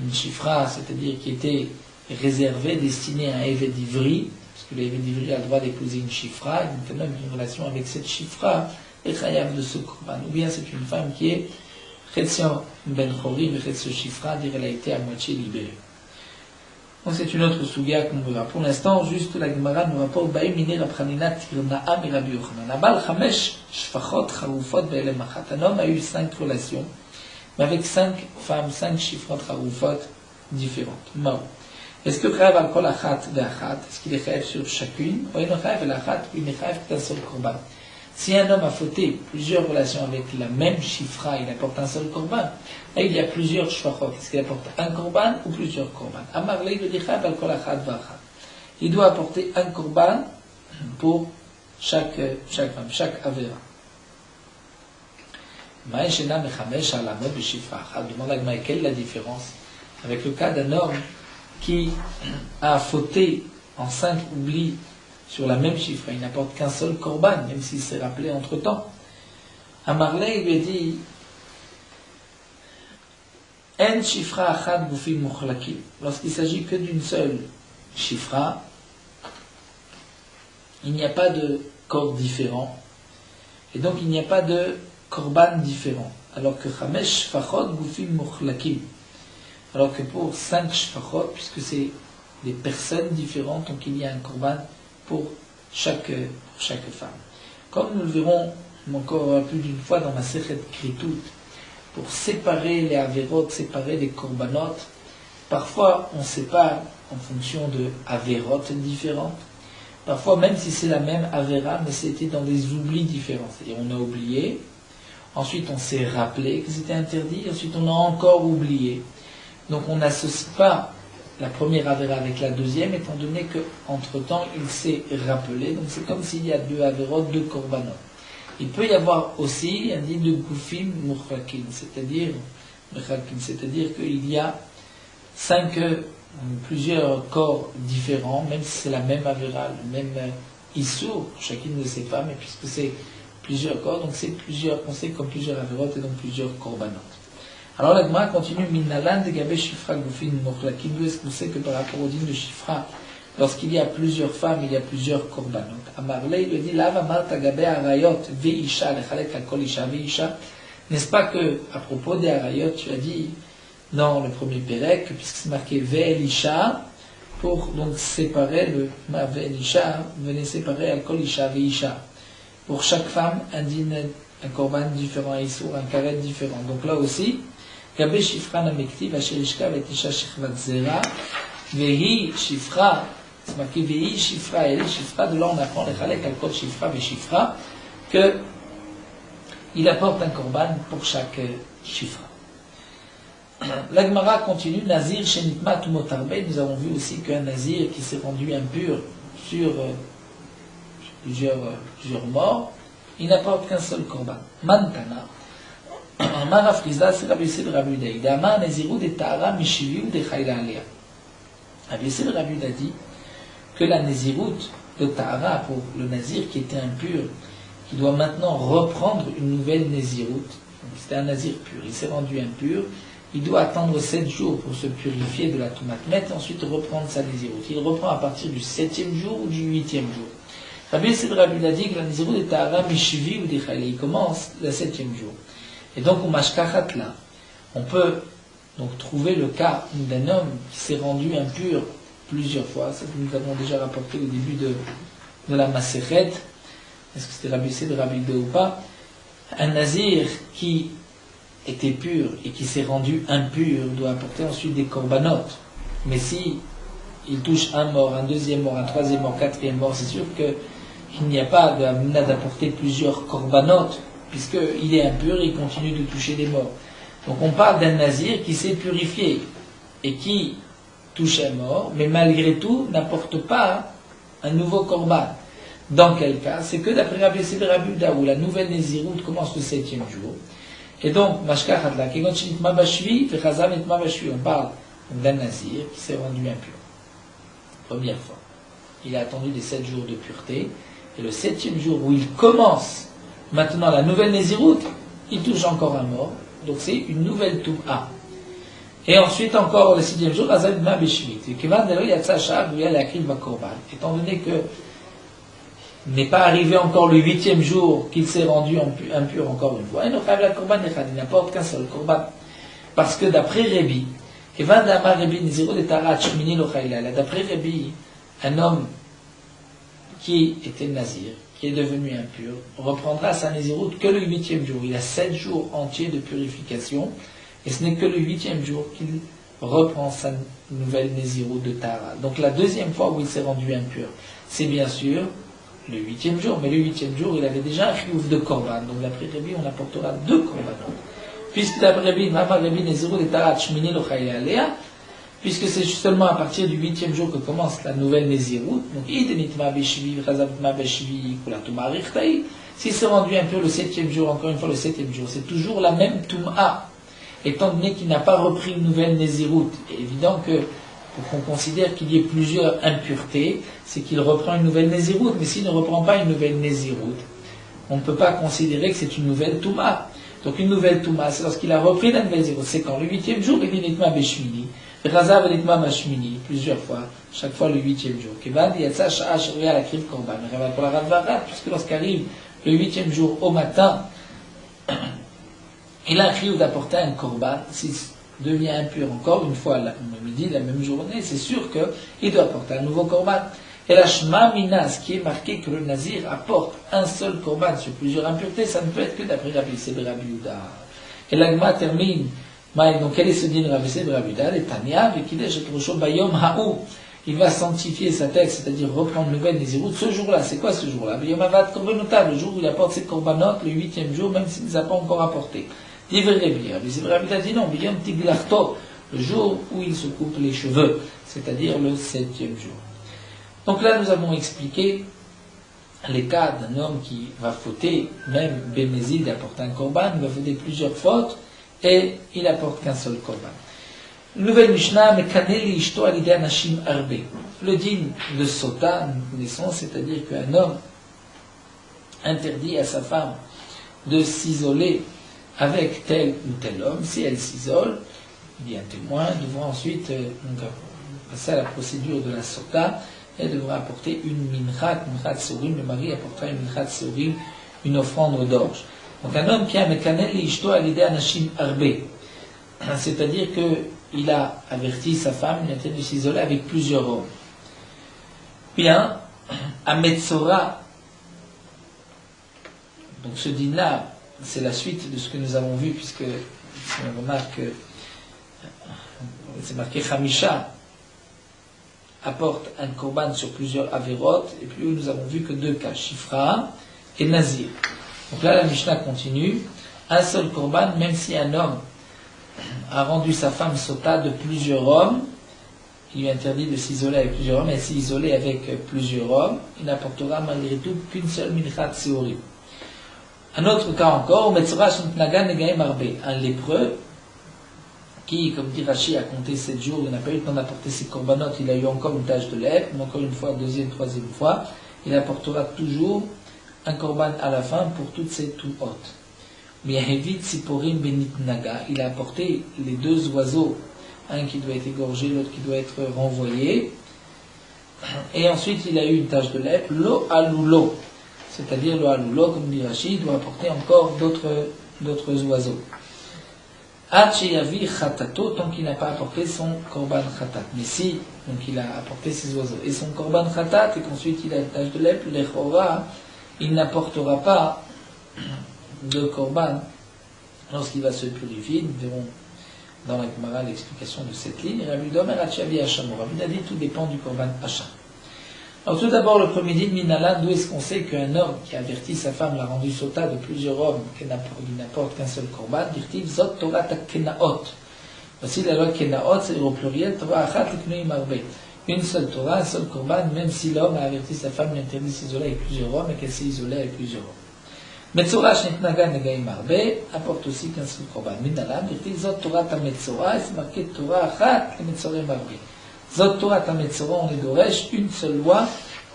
une Shifra, c'est-à-dire qui était réservée, destinée à un évêque d'Ivry, parce que l'évêque d'Ivry a le droit d'épouser une Shifra, donc un homme qui a une relation avec cette Shifra est chayav de ce korban. Ou bien c'est une femme qui est Chetzion ben Chorim et Chetzion Shifra, dire elle a été à moitié libérée. Donc c'est une autre sugia qu'on verra. Pour l'instant, juste la Gemara nous rapporte Baï Mine Rabchanina Tirna'a et Rabbi Yochanan. Abal Chamesh Shfachot Charufot Be'elem Machat. Un homme a eu 5 relations, mais avec 5 femmes, 5 chiffres Charufot différentes. Mao. Est-ce que Chayav al Kol Achat Ve'achat, est-ce qu'il est Chayav sur chacune, ou il est Chayav al Achat, ou il est Chayav qu'un seul korban? Si un homme a fauté plusieurs relations avec la même chifra, il apporte un seul korban. Là, il y a plusieurs shfachot. Est-ce qu'il apporte un korban ou plusieurs korban? Amar le dit Chayav al Kol Achat Ve'achat. Il doit apporter un korban pour chaque femme, chaque avera. Ma'eshena mechamesh alamot b'shifra achat. Demande à Gmaï, quelle est la différence avec le cas d'un homme qui a fauté en 5 oublis sur la même chiffre, il n'apporte qu'un seul korban, même s'il s'est rappelé entre-temps. Amarlé, il lui a dit En shifra achat gufim mochlakim. Lorsqu'il s'agit que d'une seule chifra, il n'y a pas de corps différent, et donc il n'y a pas de korban différent. Alors que chamesh shfachot gufim mochlakim. Alors que pour 5 shfachot, puisque c'est des personnes différentes, donc il y a un korban pour chaque femme. Comme nous le verrons encore plus d'une fois dans ma Sechet Kritut, pour séparer les averot, séparer les korbanot, parfois on sépare en fonction de averot différentes, parfois même si c'est la même avera, mais c'était dans des oublis différents. C'est-à-dire on a oublié, ensuite on s'est rappelé que c'était interdit, ensuite on a encore oublié. Donc on n'associe pas la première avera avec la deuxième, étant donné qu'entre-temps, il s'est rappelé. Donc c'est comme s'il y a 2 averot, 2 korbanot. Il peut y avoir aussi un dit de gufim murchakin, c'est-à-dire qu'il y a 5, plusieurs corps différents, même si c'est la même avera, le même issour, chacune de ces femmes, et puisque c'est plusieurs corps, donc c'est plusieurs, on sait comme plusieurs averot et donc plusieurs korbanot. Alors la Gemara continue, Minalan de Gabé Shifra Gufin Mochlakim. D'où est-ce qu'on sait que par rapport au dîme de Shifra, lorsqu'il y a plusieurs femmes, il y a plusieurs korbanot. Amarle, il lui dit, Lav Amarta Gabé Arayot Veisha, Lechalek Alkol Isha Veisha. N'est-ce pas que, à propos des Arayot, tu as dit, dans le premier Pérec, puisque c'est marqué Ve'elisha, pour donc séparer le Ve'elisha, venez séparer Alkol Isha Veisha. Pour chaque femme, un dîme, un korban différent, un issour, un karet différent. Donc là aussi, Gabé Shifra Namekti, Vachelishka, Vetisha Shechvat Zera, Vehi Shifra, c'est marqué Vehi Shifra, et les Shifra, de là on apprend les Chalek, Alkot Shifra, Veshifra, que il apporte un korban pour chaque Shifra. La Gemara continue, Nazir Shenitma Tumotarbe, nous avons vu aussi qu'un Nazir qui s'est rendu impur sur plusieurs morts, il n'apporte qu'un seul korban. Mantana. Amar Afrizda, c'est Rabbi Yossi de Rabbi Yuda. Il dit Amar Nezirut de Tahara Mishivi ou de Chayla Alea. Rabbi Yossi de Rabbi Yuda dit que la Nezirut de Tahara, pour le Nazir qui était impur, qui doit maintenant reprendre une nouvelle Nezirut, c'était un Nazir pur, il s'est rendu impur, il doit attendre 7 jours pour se purifier de la Toumatmet et ensuite reprendre sa Nezirut. Il reprend à partir du 7e jour ou du 8e jour. Rabbi Yossi de Rabbi Yuda dit que la Nezirut de Tahara Mishivi ou de Chayla, il commence le 7e jour. Et donc, au Mashkachat là, on peut donc trouver le cas d'un homme qui s'est rendu impur plusieurs fois. Ça, nous avons déjà rapporté au début de la Masechet. Est-ce que c'était Rabbi Yossi de Rabbi Yuda ou pas? Un nazir qui était pur et qui s'est rendu impur doit apporter ensuite des korbanot. Mais si il touche un mort, un deuxième mort, un troisième mort, quatrième mort, c'est sûr qu'il n'y a pas d'apporter plusieurs korbanot, puisqu'il est impur et il continue de toucher des morts. Donc on parle d'un nazir qui s'est purifié et qui touche un mort, mais malgré tout n'apporte pas un nouveau korban. Dans quel cas? C'est que d'après Rabbi Yossi de Rabbi Yuda, où la nouvelle Nézirut commence le 7e jour. Et donc, Mashkachat la, on parle d'un nazir qui s'est rendu impur. Première fois. Il a attendu les 7 jours de pureté, et le 7e jour où il commence maintenant la nouvelle Nézirut, il touche encore un mort, donc c'est une nouvelle Toum'a. Et ensuite encore le 6e jour, Azabima Beshvit. Étant donné que n'est pas arrivé encore le 8e jour qu'il s'est rendu impur encore une fois, il n'apporte qu'un seul korban. Parce que d'après Rébi, D'après Rabbi, un homme qui était nazir, qui est devenu impur, reprendra sa naziroute que le 8e jour. Il a 7 jours entiers de purification, et ce n'est que le 8e jour qu'il reprend sa nouvelle naziroute de Tara. Donc la deuxième fois où il s'est rendu impur, c'est bien sûr le 8e jour, mais le 8e jour, il avait déjà un chiouf de korban. Donc d'après Rabbi, on apportera 2 korbanot. Puisque d'après Rabbi, naziroute de Tara, shmini lo chaya alea, puisque c'est seulement à partir du 8e jour que commence la nouvelle Nézirut. Donc, s'il s'est rendu un peu le 7e jour, encore une fois le 7e jour, c'est toujours la même Toum'a, étant donné qu'il n'a pas repris une nouvelle Nézirut. Il est évident que, pour qu'on considère qu'il y ait plusieurs impuretés, c'est qu'il reprend une nouvelle Nézirut. Mais s'il ne reprend pas une nouvelle Nézirut, on ne peut pas considérer que c'est une nouvelle Toum'a. Donc, une nouvelle Toum'a, c'est lorsqu'il a repris la nouvelle Nézirut. C'est quand le 8e jour, il est Nitma Beshmini. Plusieurs fois, chaque fois le 8e jour. Puisque lorsqu'arrive le 8e jour au matin, il arrive d'apporter un korban. S'il devient impur encore une fois le midi, la même journée, c'est sûr qu'il doit apporter un nouveau korban. Et la Shema Mina, ce qui est marqué que le Nazir apporte un seul korban sur plusieurs impuretés, ça ne peut être que d'après Rabbi, c'est de Rabbi Yehuda. Et l'Agma termine. Donc, quel est ce din Rabbi Yehuda? Et Tanya, Bayom Ha'u. Il va sanctifier sa tête, c'est-à-dire reprendre le nouvelle Nézirut ce jour-là. C'est quoi ce jour-là? Bayom Avad Korbanota, le jour où il apporte ses korbanot, le 8e jour, même s'il ne les a pas encore apportés. Divrei Rabbi Yehuda dit non, Bayom Tiglarto, le jour où il se coupe les cheveux, c'est-à-dire le 7e jour. Donc là, nous avons expliqué les cas d'un homme qui va fauter, même Bémézid apporte un korban, il va fauter plusieurs fautes, et il apporte qu'un seul korban. Nouvelle Mishnah, Mekaneli Ishto Alideh Anashim Arbe. Le din de Sota, nous connaissons, c'est-à-dire qu'un homme interdit à sa femme de s'isoler avec tel ou tel homme. Si elle s'isole, il y a un témoin, devra ensuite passer à la procédure de la Sota. Elle devra apporter une minchat sorim. Le mari apportera une minchat sorim, une offrande d'orge. Donc un homme qui a mekanel ishto alideh anashim arbe, c'est-à-dire qu'il a averti sa femme, il a interdit de s'isoler avec plusieurs hommes. Bien, à Metzora, donc ce din-là, c'est la suite de ce que nous avons vu, puisque si on remarque, c'est marqué Chamisha apporte un korban sur plusieurs averot, et puis nous avons vu que 2 cas, Shifra et Nazir. Donc là, la Mishnah continue. Un seul korban, même si un homme a rendu sa femme sota de plusieurs hommes, il lui est interdit de s'isoler avec plusieurs hommes, et s'est isolé avec plusieurs hommes, il n'apportera malgré tout qu'une seule minchat seorim. Un autre cas encore, un lépreux, qui, comme dit Rashi, a compté 7 jours, il n'a pas eu le temps d'apporter ses corbanotes, il a eu encore une tache de lèpre, mais encore une fois, deuxième, troisième fois, il apportera toujours un korban à la fin pour toutes ces tout-hôtes. Il a apporté les 2 oiseaux, un qui doit être égorgé, l'autre qui doit être renvoyé, et ensuite il a eu une tache de lèpre, lo alulo, c'est-à-dire lo alulo, comme dit Rashi, il doit apporter encore d'autres oiseaux. Hachiyavi khatato, tant qu'il n'a pas apporté son korban khatat. Mais si, donc il a apporté ses oiseaux, et son korban khatat, et qu'ensuite il a une tache de lèpre, l'echora, il n'apportera pas de korban lorsqu'il va se purifier. Nous verrons dans la Gemara l'explication de cette ligne. Rabbi Domer Hachiyavi Hacham. Rabbi a dit tout dépend du korban Hacham. Alors tout d'abord, le premier dit Minalan, d'où est-ce qu'on sait qu'un homme qui a averti sa femme l'a rendu sota de plusieurs hommes, qu'il n'apporte qu'un seul korban, dit-il Zot Torah Kenaot. Voici la loi Kenaot, c'est au pluriel, Torah Achat Liknoim Arbe. Une seule Torah, un seul korban, même si l'homme a averti sa femme, il interdit de s'isoler avec plusieurs hommes et qu'elle s'est isolée avec plusieurs hommes. Metzora Shnitnaga Negaim Arbe apporte aussi qu'un seul korban. Minalan, dit-il Zot Torah Ta Metzora, et c'est marqué Torah Achat Metzorem Arbe. Zot Torah ta Metzora, on est d'Oresh, une seule loi,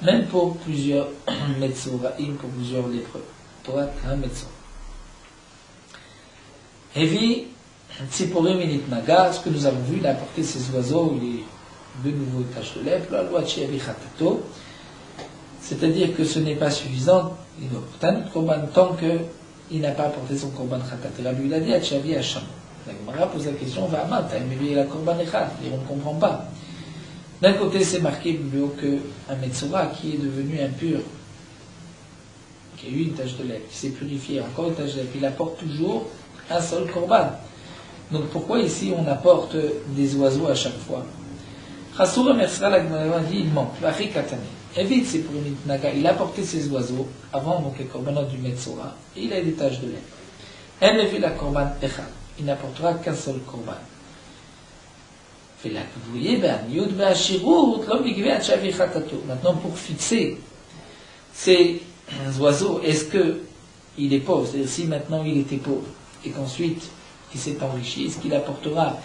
même pour plusieurs Metzoraim, pour plusieurs lépreux. Torah ta Metzora. Hevi, Tziporim Initnaga, ce que nous avons vu, il a apporté ses oiseaux, les 2 nouveaux taches de lèpre, la loi Chiavi Khatato, c'est-à-dire que ce n'est pas suffisant, il doit apporter un autre korban tant qu'il n'a pas apporté son korban Khatat. Et là, lui, il a dit Chiavi Hacham. La Gemara pose la question, va amat, la korban echad, on ne comprend pas. D'un côté, c'est marqué plus haut qu'un Metzora qui est devenu impur, qui a eu une tache de lait, qui s'est purifié, encore une tache de lait, il apporte toujours un seul korban. Donc pourquoi ici on apporte des oiseaux à chaque fois? Chassour Mersra, la Gemara dit, il manque, Vachi Katane. Évite, c'est pour une Naga, il a apporté ses oiseaux avant donc les korbanot du Metzora, et il a des taches de lait. Elle ne vit la korban echad, il n'apportera qu'un seul korban. Maintenant, pour fixer ces oiseaux, est-ce qu'il est pauvre? C'est-à-dire, si maintenant il était pauvre et qu'ensuite il s'est enrichi, est-ce qu'il apportera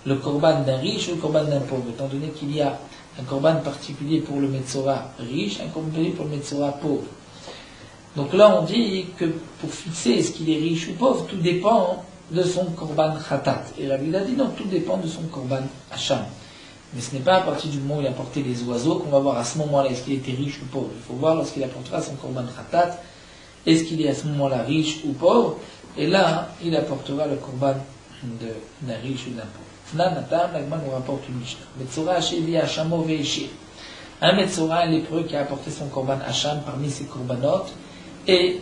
le korban d'un riche ou le korban d'un pauvre? Étant donné qu'il y a un korban particulier pour le Metzora riche, un korban particulier pour le Metzora pauvre. Donc là, on dit que pour fixer est-ce qu'il est riche ou pauvre, tout dépend de son korban khatat. Et Rabbi a dit non, tout dépend de son korban hacham. Mais ce n'est pas à partir du moment où il a porté les oiseaux qu'on va voir à ce moment-là est-ce qu'il était riche ou pauvre. Il faut voir lorsqu'il apportera son korban khatat, est-ce qu'il est à ce moment-là riche ou pauvre. Et là, il apportera le korban d'un riche ou d'un pauvre. Fnanatam, l'Agman nous rapporte une Mishnah. Metzora Hashevi Hashamo Veishir. Un Metzora, un lépreux qui a apporté son korban hacham parmi ses korbanot, et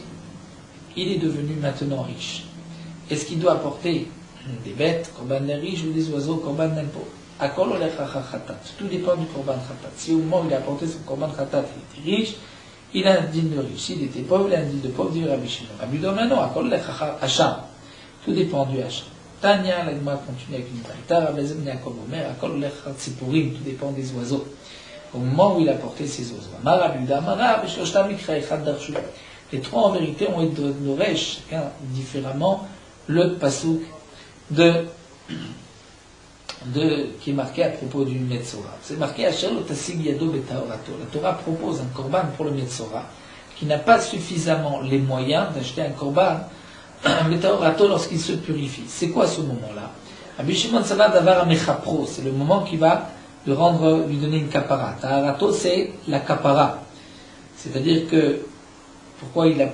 il est devenu maintenant riche. Est-ce qu'il doit apporter des bêtes, korban d'un riche, ou des oiseaux, korban d'un pauvre? Akol olech khatat. Tout dépend du korban khatat. Si au moment où il a apporté son korban khatat, il était riche, il a un digne de riche. S'il était pauvre, il a un digne de pauvre, dit Rabbi Shimon. Rabbi Domer, non, akol olech hacham. Tout dépend du hacham. Tanya, la Gemara continue avec une braïta, Rabbi Zebni Yaakov Omer, akol olech tzipurim. Tout dépend des oiseaux. Au moment où il a porté ses oiseaux. Les trois en vérité ont ignoré chacun différemment le pasouk qui est marqué à propos du Metzora. C'est marqué à Shelo Tasig Yado Betaorato. La Torah propose un korban pour le Metzora qui n'a pas suffisamment les moyens d'acheter un korban Betaorato lorsqu'il se purifie. C'est quoi ce moment-là? Rabbi Shimon Savar Davar Mechapro, c'est le moment qui va lui donner une kapara. Taharato, c'est la kapara. C'est-à-dire que pourquoi il est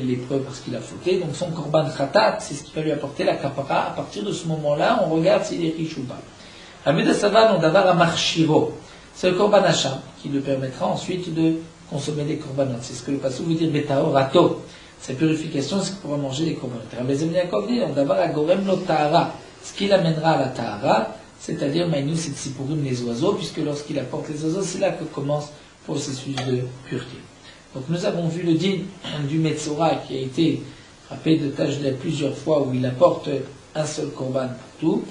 lépreux? Parce qu'il a fauté. Donc son korban khatat, c'est ce qui va lui apporter la kapara. À partir de ce moment-là, on regarde s'il est riche ou pas. Amida Savan, on davar amarshiro. C'est le korban hacham qui lui permettra ensuite de consommer des korbanot. C'est ce que le passage veut dire betao rato. Sa purification, c'est qu'il pourra manger des korbanot. Rabbi Zebni Yaakov dit, on davar agorem lo tahara. Ce qui l'amènera à la tahara, c'est-à-dire Maïnus et Tsipurim, les oiseaux, puisque lorsqu'il apporte les oiseaux, c'est là que commence le processus de pureté. Donc nous avons vu le din du Metzora qui a été frappé de taches de lait plusieurs fois, où il apporte un seul korban partout,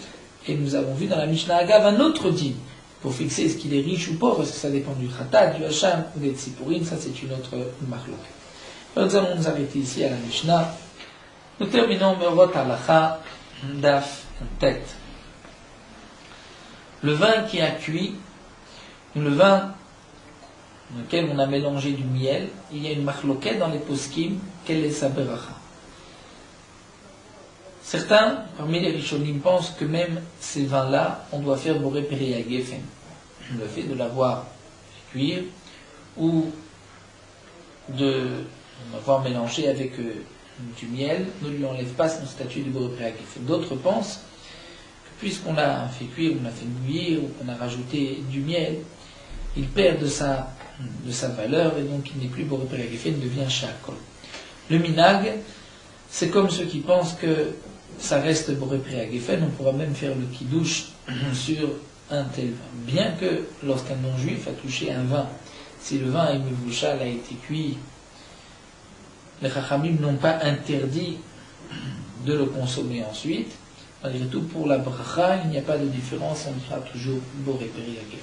et nous avons vu dans la Mishnah Agav un autre din, pour fixer est-ce qu'il est riche ou pauvre, est-ce que ça dépend du Khatat, du Hacham ou des Tsipurim, ça c'est une autre marloque. Nous allons nous arrêter ici à la Mishnah. Nous terminons Merot Halacha, Daf, tête. Le vin qui a cuit, ou le vin dans lequel on a mélangé du miel, il y a une marloquette dans les poskim, quelle est sa beracha. Certains, parmi les rishonim, pensent que même ces vins-là, on doit faire boré peri gefen. Le fait de l'avoir fait cuire, ou de l'avoir mélangé avec du miel, ne lui enlève pas son statut de boré peri gefen. D'autres pensent puisqu'on l'a fait cuire, on l'a fait bouillir, ou qu'on a rajouté du miel, il perd de sa valeur, et donc il n'est plus boré peri gefen, il devient shakol. Le minag, c'est comme ceux qui pensent que ça reste boré peri gefen, on pourra même faire le kidouche sur un tel vin. Bien que lorsqu'un non-juif a touché un vin, si le vin Mivouchal a été cuit, les chachamim n'ont pas interdit de le consommer ensuite. Malgré tout, pour la bracha, il n'y a pas de différence, on dira toujours boré peri gefen.